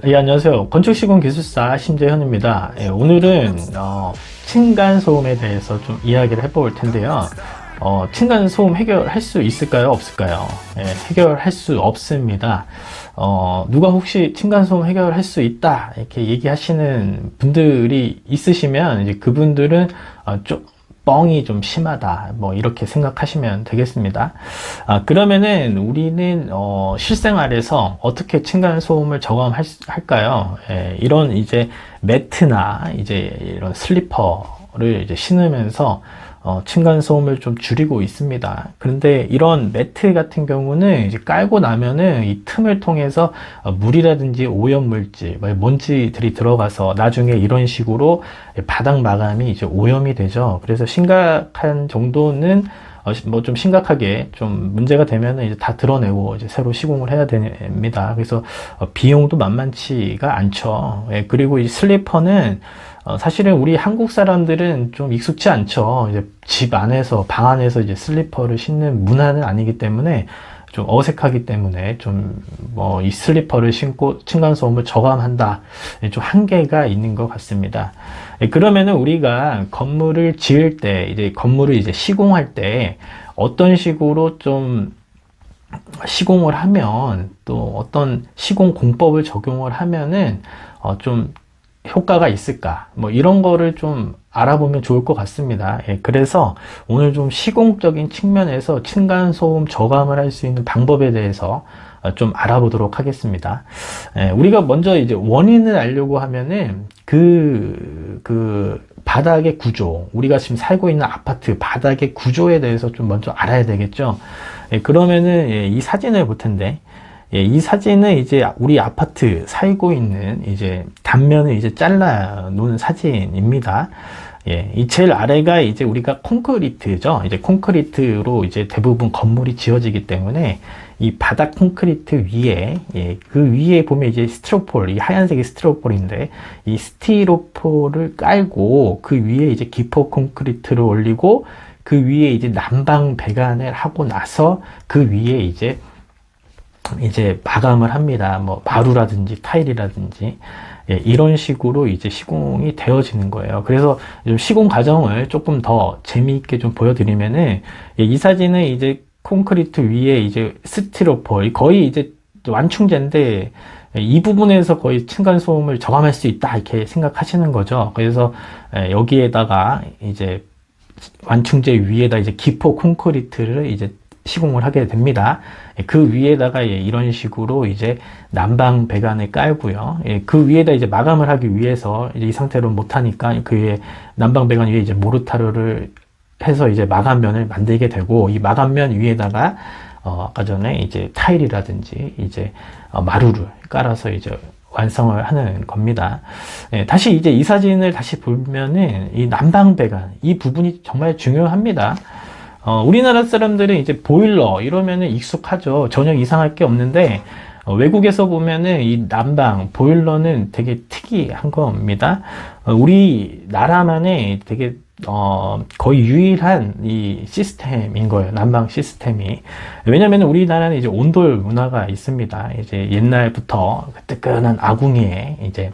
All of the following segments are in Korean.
예, 안녕하세요. 건축시공기술사 심재현입니다. 예, 오늘은 층간소음에 대해서 좀 이야기를 해볼 텐데요. 층간소음 해결할 수 있을까요? 없을까요? 예, 해결할 수 없습니다. 누가 혹시 층간소음 해결할 수 있다 이렇게 얘기하시는 분들이 있으시면 이제 그분들은 좀 뻥이 좀 심하다 뭐 이렇게 생각하시면 되겠습니다. 그러면은 우리는 실생활에서 어떻게 층간소음을 저감할까요? 예, 이런 이제 매트나 이제 이런 슬리퍼를 이제 신으면서 층간소음을 좀 줄이고 있습니다. 그런데 이런 매트 같은 경우는 이제 깔고 나면은 이 틈을 통해서 물이라든지 오염물질, 먼지들이 들어가서 나중에 이런 식으로 바닥 마감이 이제 오염이 되죠. 그래서 심각한 정도는 뭐 좀 심각하게 좀 문제가 되면은 이제 다 드러내고 이제 새로 시공을 해야 됩니다. 그래서 비용도 만만치가 않죠. 예, 그리고 이 슬리퍼는 사실은 우리 한국 사람들은 좀 익숙치 않죠. 이제 집 안에서, 방 안에서 이제 슬리퍼를 신는 문화는 아니기 때문에 좀 어색하기 때문에 좀 뭐 이 슬리퍼를 신고 층간소음을 저감한다. 좀 한계가 있는 것 같습니다. 그러면은 우리가 건물을 지을 때, 이제 건물을 이제 시공할 때 어떤 식으로 좀 시공을 하면 또 어떤 시공 공법을 적용을 하면은 좀 효과가 있을까? 뭐 이런 거를 좀 알아보면 좋을 것 같습니다. 예, 그래서 오늘 좀 시공적인 측면에서 층간소음 저감을 할 수 있는 방법에 대해서 좀 알아보도록 하겠습니다. 예, 우리가 먼저 이제 원인을 알려고 하면은 그 바닥의 구조, 우리가 지금 살고 있는 아파트 바닥의 구조에 대해서 좀 먼저 알아야 되겠죠. 예, 그러면은 이 사진을 볼 텐데, 예, 이 사진은 이제 우리 아파트 살고 있는 이제 단면을 이제 잘라 놓은 사진입니다. 예, 이 제일 아래가 이제 우리가 콘크리트죠. 이제 콘크리트로 이제 대부분 건물이 지어지기 때문에 이 바닥 콘크리트 위에, 예, 그 위에 보면 이제 스티로폴, 이 하얀색이 스티로폴인데 이 스티로폴을 깔고 그 위에 이제 기포 콘크리트를 올리고 그 위에 이제 난방 배관을 하고 나서 그 위에 이제 마감을 합니다. 뭐 마루라든지 타일이라든지, 예, 이런 식으로 이제 시공이 되어지는 거예요. 그래서 좀 시공 과정을 조금 더 재미있게 좀 보여드리면은, 예, 이 사진은 이제 콘크리트 위에 이제 스티로폴 거의 이제 완충제인데, 예, 이 부분에서 거의 층간소음을 저감할 수 있다 이렇게 생각하시는 거죠. 그래서 여기에다가 이제 완충제 위에다 이제 기포 콘크리트를 이제 시공을 하게 됩니다. 그 위에다가 이런 식으로 이제 난방 배관을 깔고요. 그 위에다 이제 마감을 하기 위해서 이제 이 상태로 못하니까 그 위에 난방 배관 위에 이제 모르타르를 해서 이제 마감면을 만들게 되고, 이 마감면 위에다가 아까 전에 이제 타일이라든지 이제 마루를 깔아서 이제 완성을 하는 겁니다. 다시 이제 이 사진을 다시 보면은 이 난방 배관 이 부분이 정말 중요합니다. 우리나라 사람들은 이제 보일러 이러면은 익숙하죠. 전혀 이상할 게 없는데, 외국에서 보면은 이 난방, 보일러는 되게 특이한 겁니다. 우리나라만의 되게, 거의 유일한 이 시스템인 거예요. 난방 시스템이. 왜냐면 우리나라는 이제 온돌 문화가 있습니다. 이제 옛날부터 뜨끈한 아궁이에 이제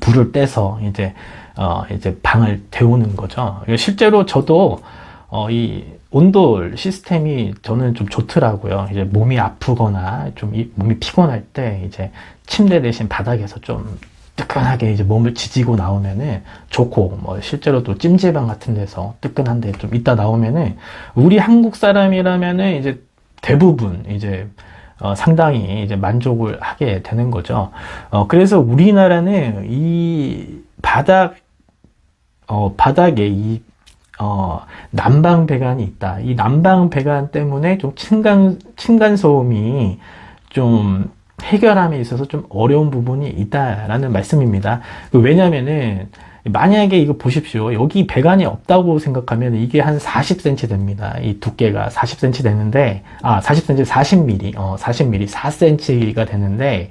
불을 떼서 이제 방을 데우는 거죠. 실제로 저도 이 온돌 시스템이 저는 좀 좋더라고요. 이제 몸이 아프거나 좀 몸이 피곤할 때 이제 침대 대신 바닥에서 좀 뜨끈하게 이제 몸을 지지고 나오면은 좋고, 뭐 실제로 또 찜질방 같은 데서 뜨끈한데 좀 있다 나오면은 우리 한국 사람이라면은 이제 대부분 이제 상당히 이제 만족을 하게 되는 거죠. 그래서 우리나라는 이 바닥에 난방 배관이 있다. 이 난방 배관 때문에 좀 층간소음이 좀 해결함에 있어서 좀 어려운 부분이 있다라는 말씀입니다. 왜냐면은, 만약에 이거 보십시오. 여기 배관이 없다고 생각하면 이게 한 40cm 됩니다. 이 두께가 40cm 되는데, 40cm, 40mm, 40mm, 4cm가 되는데,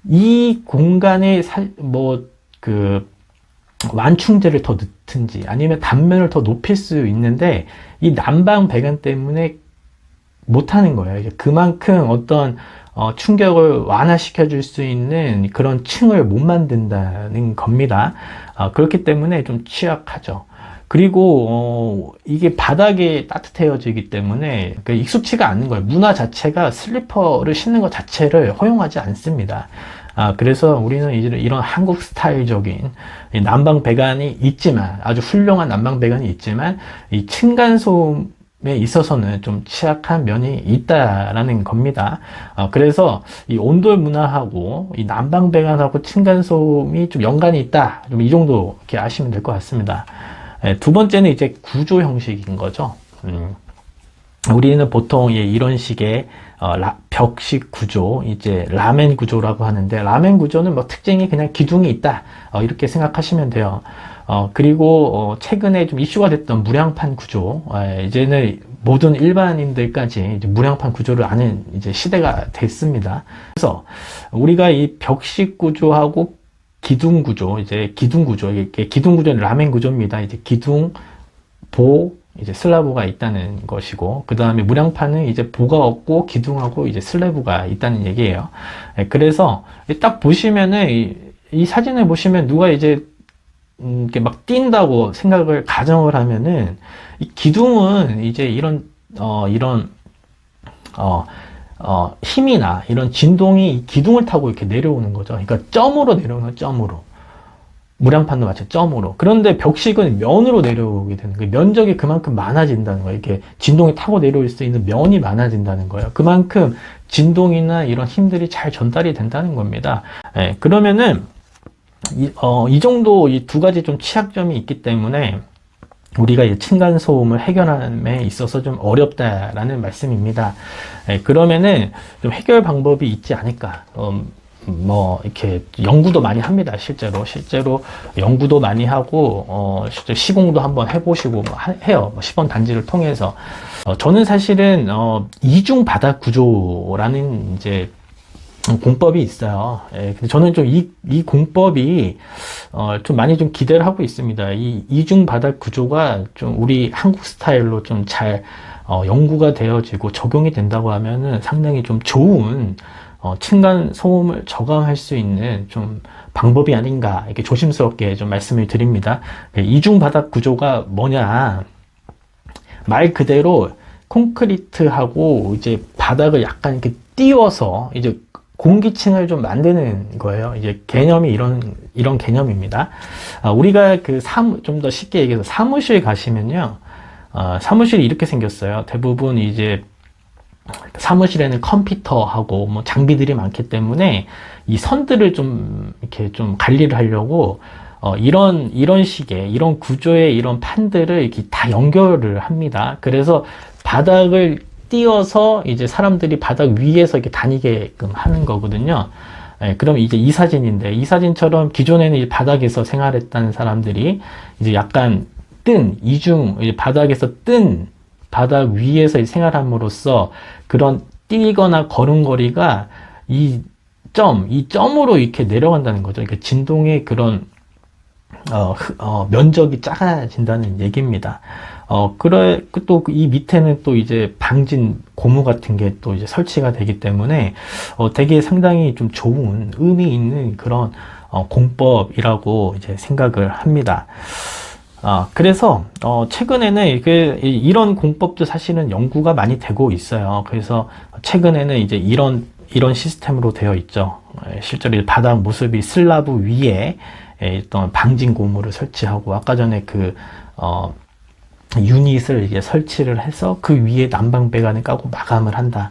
이 공간에 완충제를 더 넣든지 아니면 단면을 더 높일 수 있는데 이 난방 배관 때문에 못하는 거예요. 이제 그만큼 어떤 충격을 완화시켜 줄 수 있는 그런 층을 못 만든다는 겁니다. 그렇기 때문에 좀 취약하죠. 그리고 이게 바닥이 따뜻해지기 때문에 익숙치가 않는 거예요. 문화 자체가 슬리퍼를 신는 것 자체를 허용하지 않습니다. 그래서 우리는 이제 이런 한국 스타일적인 난방 배관이 있지만, 아주 훌륭한 난방 배관이 있지만, 이 층간소음에 있어서는 좀 취약한 면이 있다라는 겁니다. 그래서 이 온돌 문화하고 이 난방 배관하고 층간소음이 좀 연관이 있다. 좀 이 정도 이렇게 아시면 될 것 같습니다. 두 번째는 이제 구조 형식인 거죠. 우리는 보통 이런 식의 벽식 구조, 이제 라멘 구조라고 하는데, 라멘 구조는 뭐 특징이 그냥 기둥이 있다, 이렇게 생각하시면 돼요. 그리고 최근에 좀 이슈가 됐던 무량판 구조, 이제는 모든 일반인들까지 이제 무량판 구조를 아는 이제 시대가 됐습니다. 그래서 우리가 이 벽식 구조하고 기둥 구조, 이제 기둥 구조, 이게 기둥 구조는 라멘 구조입니다. 이제 기둥, 보, 이제 슬라브가 있다는 것이고, 그 다음에 무량판은 이제 보가 없고 기둥하고 이제 슬래브가 있다는 얘기예요. 그래서 딱 보시면은 이 사진을 보시면 누가 이제 이렇게 막 뛴다고 생각을 가정을 하면은, 이 기둥은 이제 힘이나 이런 진동이 이 기둥을 타고 이렇게 내려오는 거죠. 그러니까 점으로 내려오는, 점으로. 무량판도 마찬가지 점으로. 그런데 벽식은 면으로 내려오게 되는 거예요. 면적이 그만큼 많아진다는 거예요. 이렇게 진동이 타고 내려올 수 있는 면이 많아진다는 거예요. 그만큼 진동이나 이런 힘들이 잘 전달이 된다는 겁니다. 그러면은 이 정도 이 두 가지 좀 취약점이 있기 때문에 우리가 이 층간소음을 해결함에 있어서 좀 어렵다라는 말씀입니다. 그러면은 좀 해결 방법이 있지 않을까? 이렇게 연구도 많이 합니다. 실제로 연구도 많이 하고, 실제 시공도 한번 해보시고 해요. 시범 단지를 통해서. 저는 사실은, 이중 바닥 구조라는 이제 공법이 있어요. 근데 저는 좀 이 공법이, 좀 많이 좀 기대를 하고 있습니다. 이 이중 바닥 구조가 좀 우리 한국 스타일로 좀 잘, 연구가 되어지고 적용이 된다고 하면은 상당히 좀 좋은, 층간 소음을 저감할 수 있는 좀 방법이 아닌가, 이렇게 조심스럽게 좀 말씀을 드립니다. 이중 바닥 구조가 뭐냐, 말 그대로 콘크리트하고 이제 바닥을 약간 이렇게 띄워서 이제 공기층을 좀 만드는 거예요. 이제 개념이 이런 개념입니다. 우리가 좀 더 쉽게 얘기해서 사무실 가시면요, 사무실이 이렇게 생겼어요. 대부분 이제 사무실에는 컴퓨터하고 뭐 장비들이 많기 때문에 이 선들을 좀 이렇게 좀 관리를 하려고 이런 식의 이런 구조의 이런 판들을 이렇게 다 연결을 합니다. 그래서 바닥을 띄어서 이제 사람들이 바닥 위에서 이렇게 다니게끔 하는 거거든요. 그럼 이제 이 사진인데, 이 사진처럼 기존에는 이 바닥에서 생활했다는 사람들이 이제 약간 이제 바닥에서 바닥 위에서 생활함으로써 그런 뛰거나 걸음걸이가 이 점으로 이렇게 내려간다는 거죠. 그러니까 진동의 그런, 면적이 작아진다는 얘기입니다. 또 이 밑에는 또 이제 방진 고무 같은 게 또 이제 설치가 되기 때문에, 되게 상당히 좀 좋은 의미 있는 그런, 공법이라고 이제 생각을 합니다. 그래서, 최근에는 이런 공법도 사실은 연구가 많이 되고 있어요. 그래서 최근에는 이제 이런 시스템으로 되어 있죠. 실제로 바닥 모습이 슬라브 위에 어떤 방진 고무를 설치하고, 아까 전에 유닛을 이제 설치를 해서 그 위에 난방 배관을 까고 마감을 한다.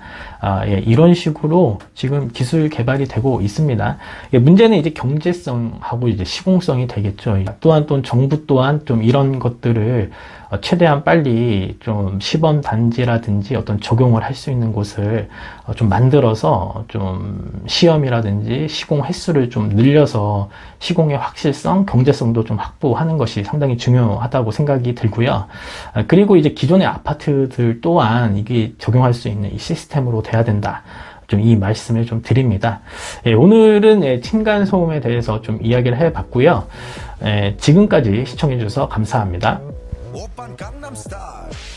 이런 식으로 지금 기술 개발이 되고 있습니다. 문제는 이제 경제성하고 이제 시공성이 되겠죠. 또한 또 정부 또한 좀 이런 것들을 최대한 빨리 좀 시범 단지라든지 어떤 적용을 할 수 있는 곳을 좀 만들어서 좀 시험이라든지 시공 횟수를 좀 늘려서 시공의 확실성, 경제성도 좀 확보하는 것이 상당히 중요하다고 생각이 들고요. 그리고 이제 기존의 아파트들 또한 이게 적용할 수 있는 이 시스템으로 돼야 된다. 좀 이 말씀을 좀 드립니다. 오늘은 층간소음에 대해서 좀 이야기를 해봤고요. 지금까지 시청해 주셔서 감사합니다. 오빤 강남스타일